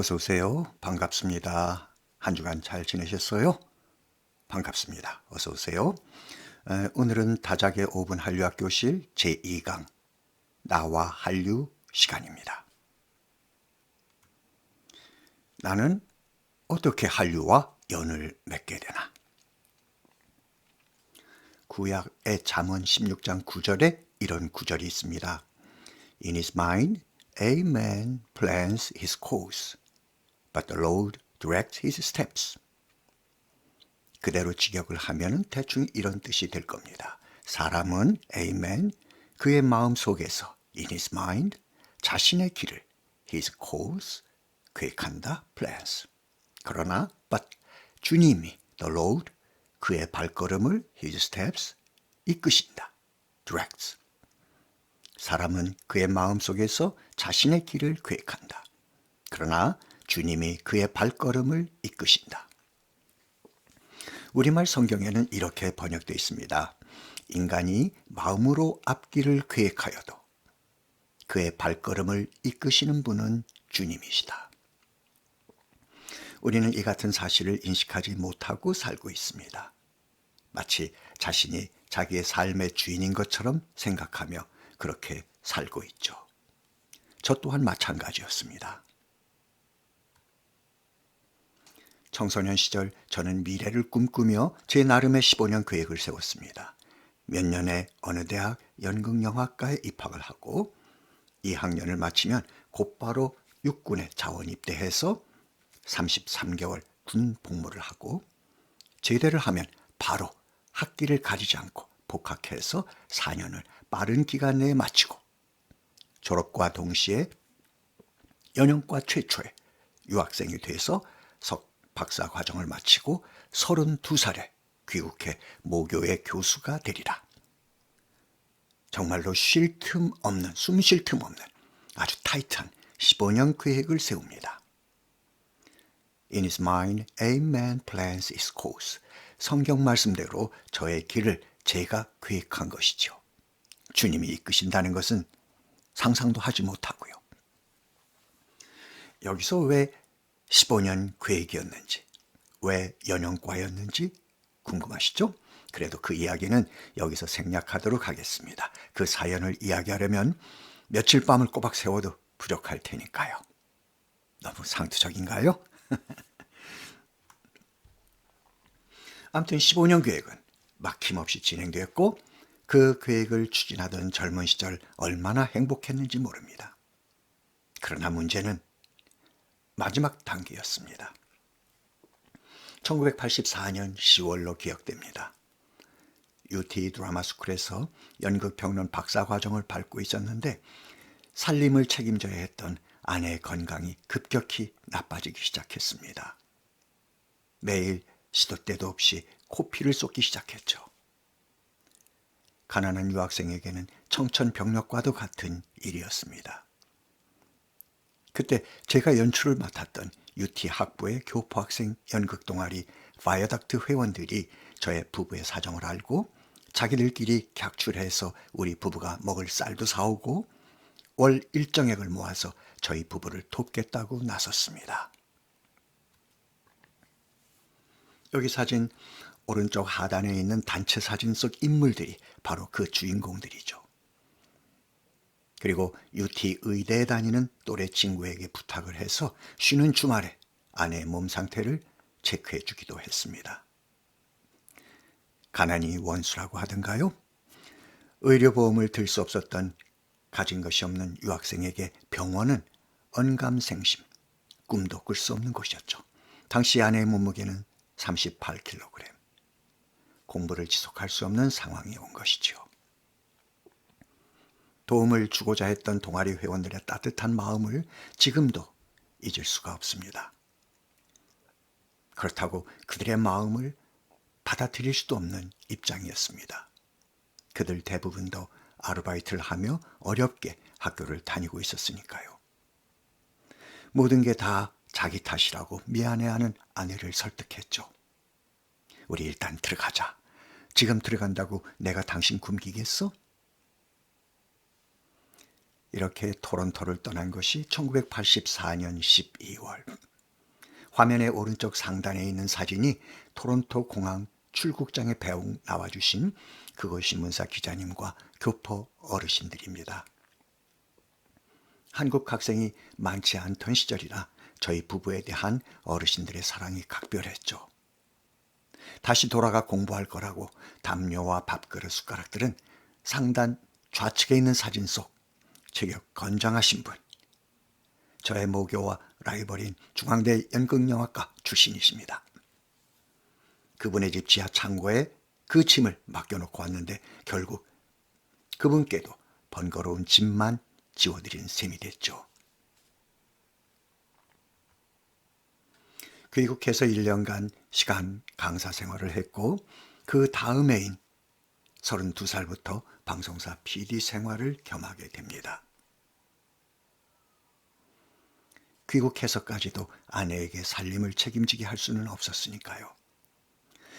어서 오세요. 반갑습니다. 한 주간 잘 지내셨어요? 반갑습니다. 어서 오세요. 오늘은 다작의 5분 한류학 교실 제2강 나와 한류 시간입니다. 나는 어떻게 한류와 연을 맺게 되나? 구약의 잠언 16장 9절에 이런 구절이 있습니다. In his mind, a man plans his course, but the Lord directs his steps. 그대로 직역을 하면 대충 이런 뜻이 될 겁니다. 사람은 amen, 그의 마음 속에서 in his mind, 자신의 길을 his course, 계획한다, plans. 그러나 but 주님이 the Lord, 그의 발걸음을 his steps, 이끄신다, directs. 사람은 그의 마음 속에서 자신의 길을 계획한다. 그러나 주님이 그의 발걸음을 이끄신다. 우리말 성경에는 이렇게 번역되어 있습니다. 인간이 마음으로 앞길을 계획하여도 그의 발걸음을 이끄시는 분은 주님이시다. 우리는 이 같은 사실을 인식하지 못하고 살고 있습니다. 마치 자신이 자기의 삶의 주인인 것처럼 생각하며 그렇게 살고 있죠. 저 또한 마찬가지였습니다. 청소년 시절 저는 미래를 꿈꾸며 제 나름의 15년 계획을 세웠습니다. 몇 년에 어느 대학 연극영화과에 입학을 하고 2학년을 마치면 곧바로 육군에 자원 입대해서 33개월 군 복무를 하고 제대를 하면 바로 학기를 가지지 않고 복학해서 4년을 빠른 기간 내에 마치고 졸업과 동시에 연영과 최초의 유학생이 돼서 박사 과정을 마치고 32살에 귀국해 모교의 교수가 되리라. 정말로 쉴 틈 없는, 숨 쉴 틈 없는 아주 타이트한 15년 계획을 세웁니다. In his mind, a man plans his course. 성경 말씀대로 저의 길을 제가 계획한 것이죠. 주님이 이끄신다는 것은 상상도 하지 못하고요. 여기서 왜 15년 계획이었는지, 왜 연영과였는지 궁금하시죠? 그래도 그 이야기는 여기서 생략하도록 하겠습니다. 그 사연을 이야기하려면 며칠 밤을 꼬박 세워도 부족할 테니까요. 너무 상투적인가요? 아무튼 15년 계획은 막힘없이 진행되었고 그 계획을 추진하던 젊은 시절 얼마나 행복했는지 모릅니다. 그러나 문제는 마지막 단계였습니다. 1984년 10월로 기억됩니다. UT 드라마 스쿨에서 연극평론 박사과정을 밟고 있었는데 살림을 책임져야 했던 아내의 건강이 급격히 나빠지기 시작했습니다. 매일 시도 때도 없이 코피를 쏟기 시작했죠. 가난한 유학생에게는 청천벽력과도 같은 일이었습니다. 그때 제가 연출을 맡았던 UT 학부의 교포학생 연극동아리 바이어덕트 회원들이 저의 부부의 사정을 알고 자기들끼리 객출해서 우리 부부가 먹을 쌀도 사오고 월 일정액을 모아서 저희 부부를 돕겠다고 나섰습니다. 여기 사진 오른쪽 하단에 있는 단체 사진 속 인물들이 바로 그 주인공들이죠. 그리고 UT 의대에 다니는 또래 친구에게 부탁을 해서 쉬는 주말에 아내의 몸 상태를 체크해 주기도 했습니다. 가난이 원수라고 하던가요? 의료보험을 들 수 없었던 가진 것이 없는 유학생에게 병원은 언감생심, 꿈도 꿀 수 없는 곳이었죠. 당시 아내의 몸무게는 38kg. 공부를 지속할 수 없는 상황이 온 것이죠. 도움을 주고자 했던 동아리 회원들의 따뜻한 마음을 지금도 잊을 수가 없습니다. 그렇다고 그들의 마음을 받아들일 수도 없는 입장이었습니다. 그들 대부분도 아르바이트를 하며 어렵게 학교를 다니고 있었으니까요. 모든 게 다 자기 탓이라고 미안해하는 아내를 설득했죠. 우리 일단 들어가자. 지금 들어간다고 내가 당신 굶기겠어? 이렇게 토론토를 떠난 것이 1984년 12월. 화면의 오른쪽 상단에 있는 사진이 토론토 공항 출국장에 배웅 나와주신 그것신문사 기자님과 교포 어르신들입니다. 한국 학생이 많지 않던 시절이라 저희 부부에 대한 어르신들의 사랑이 각별했죠. 다시 돌아가 공부할 거라고 담요와 밥그릇 숟가락들은 상단 좌측에 있는 사진 속 체격 건장하신 분, 저의 모교와 라이벌인 중앙대 연극영화과 출신이십니다. 그분의 집 지하 창고에 그 짐을 맡겨놓고 왔는데 결국 그분께도 번거로운 짐만 지워드린 셈이 됐죠. 귀국해서 1년간 시간 강사 생활을 했고 그 다음 해인 32살부터 방송사 PD 생활을 겸하게 됩니다. 귀국해서까지도 아내에게 살림을 책임지게 할 수는 없었으니까요.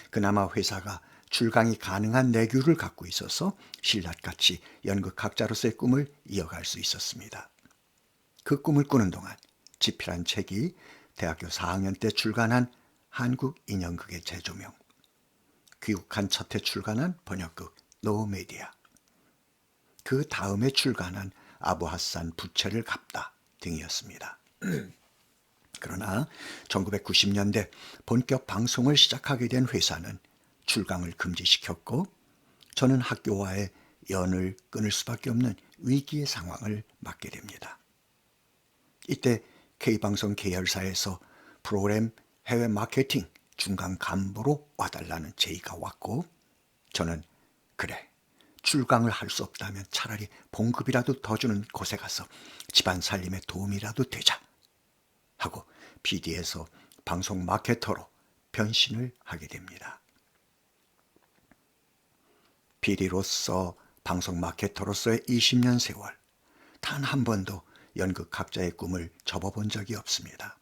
그나마 회사가 출강이 가능한 내규를 갖고 있어서 신라같이 연극학자로서의 꿈을 이어갈 수 있었습니다. 그 꿈을 꾸는 동안 집필한 책이 대학교 4학년 때 출간한 한국 인형극의 재조명, 귀국한 첫 해 출간한 번역극 노메디아, 그 다음에 출간한 아부하산 부채를 갚다 등이었습니다. 그러나 1990년대 본격 방송을 시작하게 된 회사는 출강을 금지시켰고 저는 학교와의 연을 끊을 수밖에 없는 위기의 상황을 맞게 됩니다. 이때 K방송 계열사에서 프로그램 해외 마케팅 중간 간부로 와달라는 제의가 왔고 저는 그래, 출강을 할 수 없다면 차라리 봉급이라도 더 주는 곳에 가서 집안 살림에 도움이라도 되자 하고 PD에서 방송 마케터로 변신을 하게 됩니다. PD로서 방송 마케터로서의 20년 세월, 단 한 번도 연극학자의 꿈을 접어본 적이 없습니다.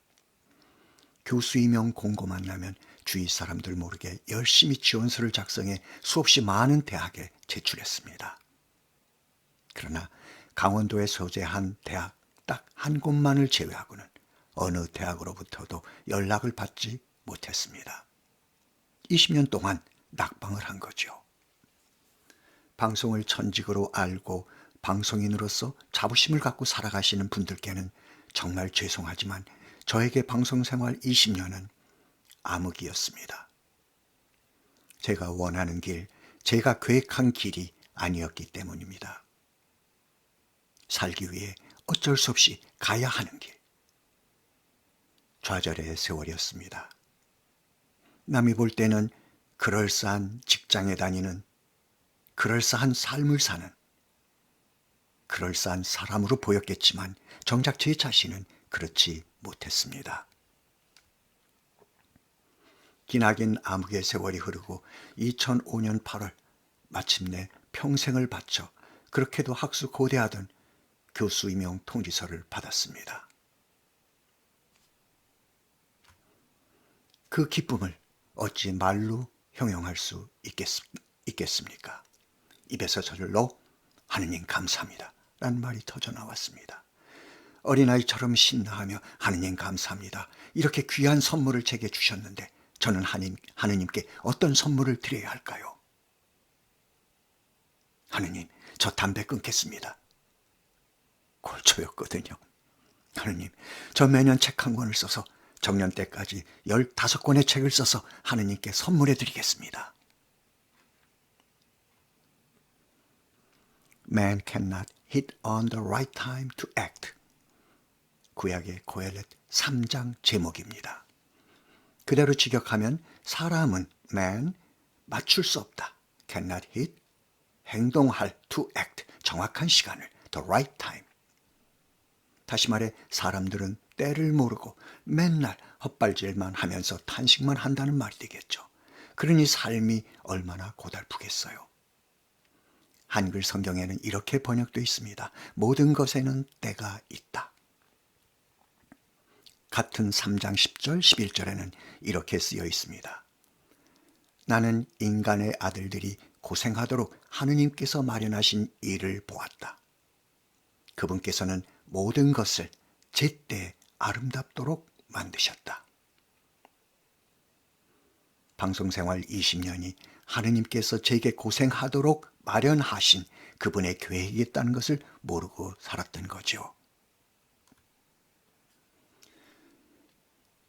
교수 임용 공고만 나면 주위 사람들 모르게 열심히 지원서를 작성해 수없이 많은 대학에 제출했습니다. 그러나 강원도에 소재한 대학 딱 한 곳만을 제외하고는 어느 대학으로부터도 연락을 받지 못했습니다. 20년 동안 낙방을 한 거죠. 방송을 천직으로 알고 방송인으로서 자부심을 갖고 살아가시는 분들께는 정말 죄송하지만 저에게 방송생활 20년은 암흑이었습니다. 제가 원하는 길, 제가 계획한 길이 아니었기 때문입니다. 살기 위해 어쩔 수 없이 가야 하는 길. 좌절의 세월이었습니다. 남이 볼 때는 그럴싸한 직장에 다니는, 그럴싸한 삶을 사는, 그럴싸한 사람으로 보였겠지만 정작 제 자신은 그렇지 못했습니다. 기나긴 암흑의 세월이 흐르고 2005년 8월 마침내 평생을 바쳐 그렇게도 학수 고대하던 교수 임용 통지서를 받았습니다. 그 기쁨을 어찌 말로 형용할 수 있겠습니까? 입에서 저절로 하느님 감사합니다 라는 말이 터져 나왔습니다. 어린아이처럼 신나하며 하느님 감사합니다. 이렇게 귀한 선물을 제게 주셨는데 저는 하느님께 어떤 선물을 드려야 할까요? 하느님, 저 담배 끊겠습니다. 골초였거든요. 하느님, 저 매년 책 한 권을 써서 정년 때까지 15권의 책을 써서 하느님께 선물해 드리겠습니다. Man cannot hit on the right time to act. 구약의 고헬렛 3장 제목입니다. 그대로 직역하면 사람은 man 맞출 수 없다. cannot hit 행동할 to act 정확한 시간을 the right time. 다시 말해 사람들은 때를 모르고 맨날 헛발질만 하면서 탄식만 한다는 말이 되겠죠. 그러니 삶이 얼마나 고달프겠어요. 한글 성경에는 이렇게 번역되어 있습니다. 모든 것에는 때가 있다. 같은 3장 10절 11절에는 이렇게 쓰여 있습니다. 나는 인간의 아들들이 고생하도록 하느님께서 마련하신 일을 보았다. 그분께서는 모든 것을 제때 아름답도록 만드셨다. 방송생활 20년이 하느님께서 제게 고생하도록 마련하신 그분의 계획이 있다는 것을 모르고 살았던 거죠.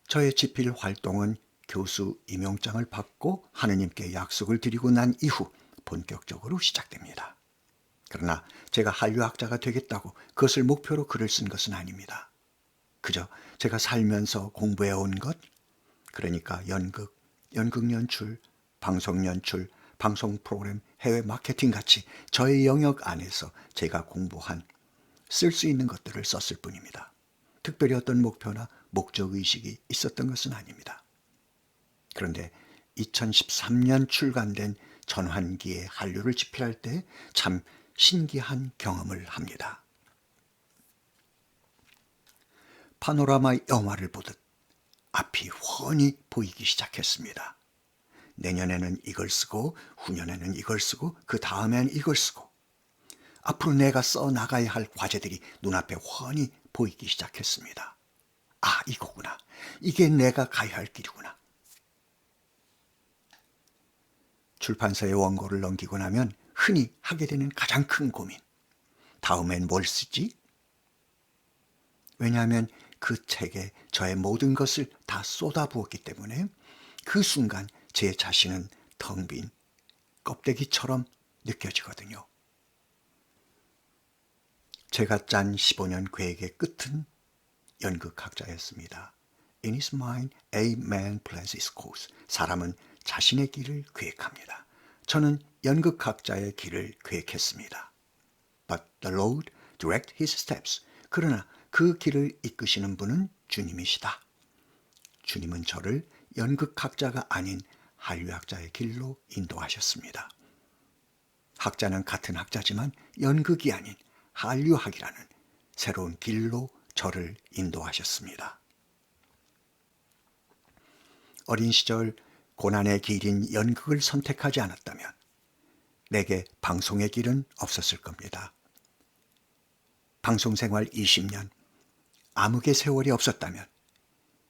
저의 집필 활동은 교수 임용장을 받고 하느님께 약속을 드리고 난 이후 본격적으로 시작됩니다. 그러나 제가 한류학자가 되겠다고 그것을 목표로 글을 쓴 것은 아닙니다. 그저 제가 살면서 공부해온 것, 그러니까 연극 연출, 방송 연출, 방송 프로그램, 해외 마케팅 같이 저의 영역 안에서 제가 공부한 쓸 수 있는 것들을 썼을 뿐입니다. 특별히 어떤 목표나 목적의식이 있었던 것은 아닙니다. 그런데 2013년 출간된 전환기의 한류를 집필할 때 참 신기한 경험을 합니다. 파노라마 영화를 보듯 앞이 훤히 보이기 시작했습니다. 내년에는 이걸 쓰고 후년에는 이걸 쓰고 그 다음에는 이걸 쓰고 앞으로 내가 써나가야 할 과제들이 눈앞에 훤히 보이기 시작했습니다. 아, 이거구나. 이게 내가 가야 할 길이구나. 출판사의 원고를 넘기고 나면 흔히 하게 되는 가장 큰 고민. 다음엔 뭘 쓰지? 왜냐하면 그 책에 저의 모든 것을 다 쏟아부었기 때문에 그 순간 제 자신은 텅 빈 껍데기처럼 느껴지거든요. 제가 짠 15년 계획의 끝은 연극학자였습니다. In his mind, a man plans his course. 사람은 자신의 길을 계획합니다. 저는 연극학자의 길을 계획했습니다. But the Lord direct his steps. 그러나 그 길을 이끄시는 분은 주님이시다. 주님은 저를 연극학자가 아닌 한류학자의 길로 인도하셨습니다. 학자는 같은 학자지만 연극이 아닌 한류학이라는 새로운 길로 저를 인도하셨습니다. 어린 시절 고난의 길인 연극을 선택하지 않았다면 내게 방송의 길은 없었을 겁니다. 방송생활 20년, 암흑의 세월이 없었다면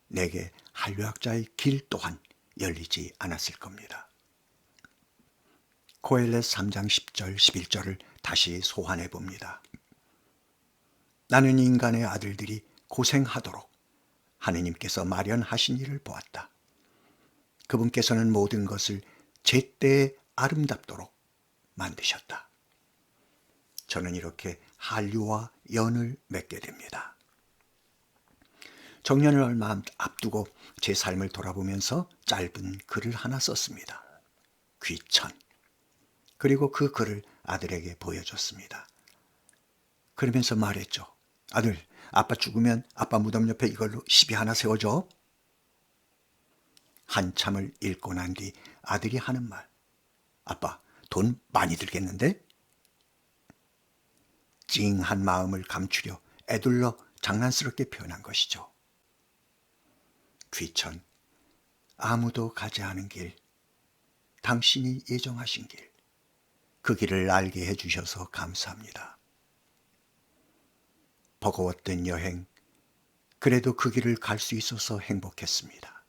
내게 한류학자의 길 또한 열리지 않았을 겁니다. 고헬렛 3장 10절 11절을 다시 소환해 봅니다. 나는 인간의 아들들이 고생하도록 하느님께서 마련하신 일을 보았다. 그분께서는 모든 것을 제때에 아름답도록 만드셨다. 저는 이렇게 한류와 연을 맺게 됩니다. 정년을 얼마 앞두고 제 삶을 돌아보면서 짧은 글을 하나 썼습니다. 귀천. 그리고 그 글을 아들에게 보여줬습니다. 그러면서 말했죠. 아들, 아빠 죽으면 아빠 무덤 옆에 이걸로 시비 하나 세워줘. 한참을 읽고 난 뒤 아들이 하는 말. 아빠, 돈 많이 들겠는데? 찡한 마음을 감추려 애둘러 장난스럽게 표현한 것이죠. 귀천, 아무도 가지 않은 길, 당신이 예정하신 길, 그 길을 알게 해주셔서 감사합니다. 버거웠던 여행, 그래도 그 길을 갈 수 있어서 행복했습니다.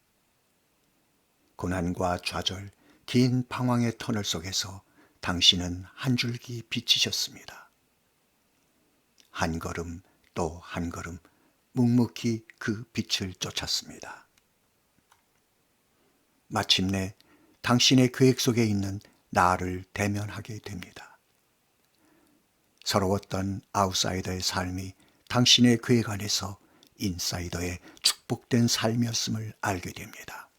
고난과 좌절, 긴 방황의 터널 속에서 당신은 한 줄기 비치셨습니다. 한 걸음 또 한 걸음 묵묵히 그 빛을 쫓았습니다. 마침내 당신의 계획 속에 있는 나를 대면하게 됩니다. 서러웠던 아웃사이더의 삶이 당신의 계획 안에서 인사이더의 축복된 삶이었음을 알게 됩니다.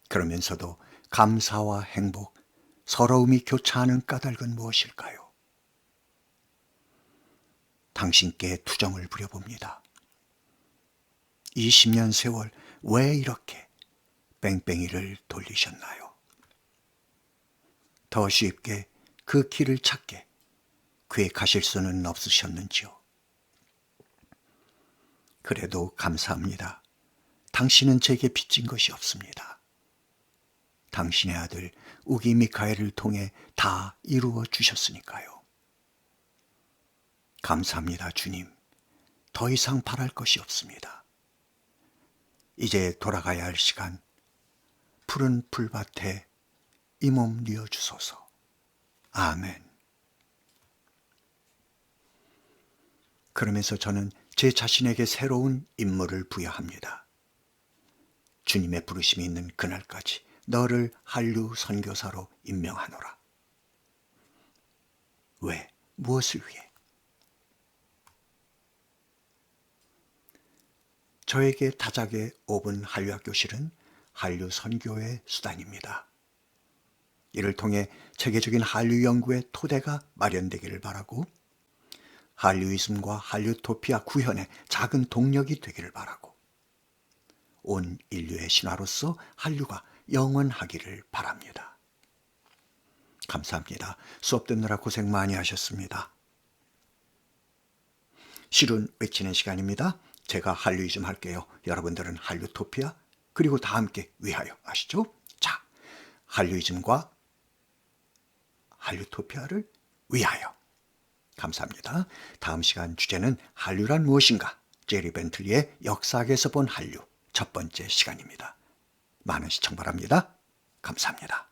그러면서도 감사와 행복, 서러움이 교차하는 까닭은 무엇일까요? 당신께 투정을 부려봅니다. 20년 세월 왜 이렇게 뺑뺑이를 돌리셨나요? 더 쉽게 그 길을 찾게 계획하실 수는 없으셨는지요? 그래도 감사합니다. 당신은 제게 빚진 것이 없습니다. 당신의 아들 우기 미카엘을 통해 다 이루어 주셨으니까요. 감사합니다, 주님. 더 이상 바랄 것이 없습니다. 이제 돌아가야 할 시간, 푸른 풀밭에 이 몸 뉘어 주소서. 아멘. 그러면서 저는 제 자신에게 새로운 임무를 부여합니다. 주님의 부르심이 있는 그날까지 너를 한류 선교사로 임명하노라. 왜? 무엇을 위해? 저에게 다작의 5분 한류학 교실은 한류 선교의 수단입니다. 이를 통해 체계적인 한류 연구의 토대가 마련되기를 바라고, 한류이즘과 한류토피아 구현의 작은 동력이 되기를 바라고, 온 인류의 신화로서 한류가 영원하기를 바랍니다. 감사합니다. 수업 듣느라 고생 많이 하셨습니다. 실은 외치는 시간입니다. 제가 한류이즘 할게요. 여러분들은 한류토피아, 그리고 다 함께 위하여 아시죠? 자, 한류이즘과 한류토피아를 위하여. 감사합니다. 다음 시간 주제는 한류란 무엇인가? 제리 벤틀리의 역사학에서 본 한류 첫 번째 시간입니다. 많은 시청 바랍니다. 감사합니다.